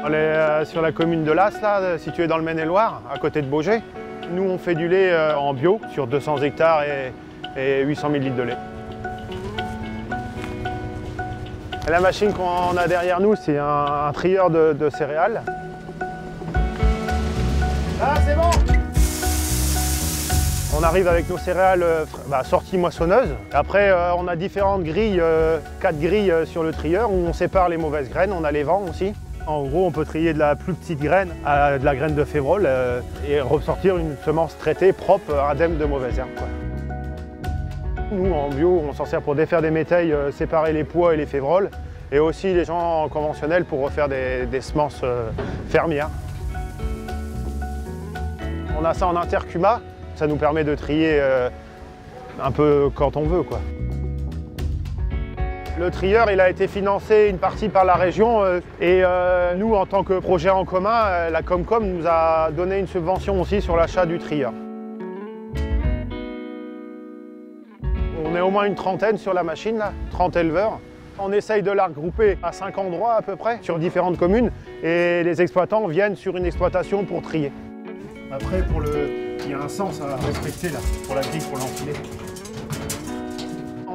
On est sur la commune de Las, là, située dans le Maine-et-Loire, à côté de Baugé. Nous, on fait du lait en bio sur 200 hectares et 800 000 litres de lait. Et la machine qu'on a derrière nous, c'est un trieur de céréales. Ah, c'est bon! On arrive avec nos céréales sorties moissonneuses. Après, on a différentes grilles, 4 grilles sur le trieur où on sépare les mauvaises graines, on a les vents aussi. En gros, on peut trier de la plus petite graine à de la graine de févrole et ressortir une semence traitée, propre, indemne de mauvaises herbes, quoi. Nous, en bio, on s'en sert pour défaire des métailles, séparer les pois et les févroles, et aussi les gens conventionnels pour refaire des semences fermières. On a ça en intercuma, ça nous permet de trier un peu quand on veut, quoi. Le trieur, il a été financé une partie par la région et nous, en tant que projet en commun, la Comcom nous a donné une subvention aussi sur l'achat du trieur. On est au moins une trentaine sur la machine, là, 30 éleveurs. On essaye de la regrouper à 5 endroits à peu près, sur différentes communes, et les exploitants viennent sur une exploitation pour trier. Après, il y a un sens à respecter là, pour la grille, pour l'enfiler.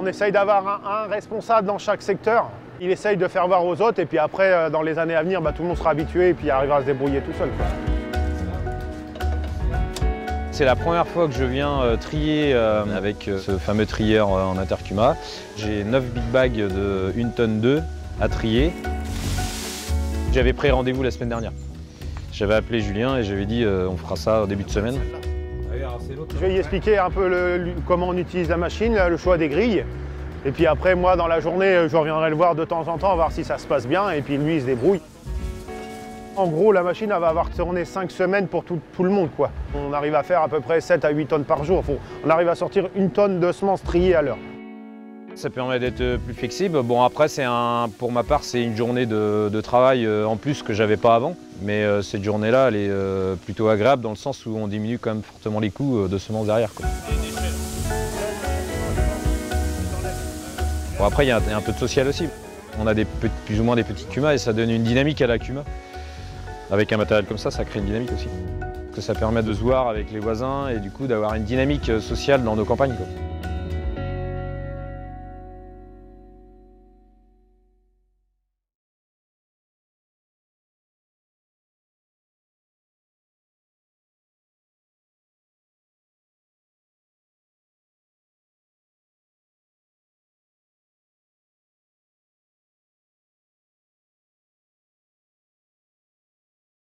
On essaye d'avoir un responsable dans chaque secteur. Il essaye de faire voir aux autres, et puis après, dans les années à venir, tout le monde sera habitué et puis arrivera à se débrouiller tout seul, quoi. C'est la première fois que je viens trier avec ce fameux trieur en intercuma. J'ai 9 big bags de 1 tonne 2 à trier. J'avais pris rendez-vous la semaine dernière. J'avais appelé Julien et j'avais dit on fera ça au début de semaine. Je vais y expliquer un peu comment on utilise la machine, le choix des grilles. Et puis après, moi, dans la journée, je reviendrai le voir de temps en temps, voir si ça se passe bien, et puis lui, il se débrouille. En gros, la machine elle va avoir tourné 5 semaines pour tout le monde, quoi. On arrive à faire à peu près 7 à 8 tonnes par jour. On arrive à sortir 1 tonne de semences triées à l'heure. Ça permet d'être plus flexible. Bon, après, pour ma part, c'est une journée de travail en plus que j'avais pas avant. Mais cette journée-là, elle est plutôt agréable dans le sens où on diminue quand même fortement les coûts de semences derrière, quoi. Bon, après, il y a un peu de social aussi. On a plus ou moins des petits cumas et ça donne une dynamique à la cuma. Avec un matériel comme ça crée une dynamique aussi. Ça permet de se voir avec les voisins et du coup d'avoir une dynamique sociale dans nos campagnes, quoi.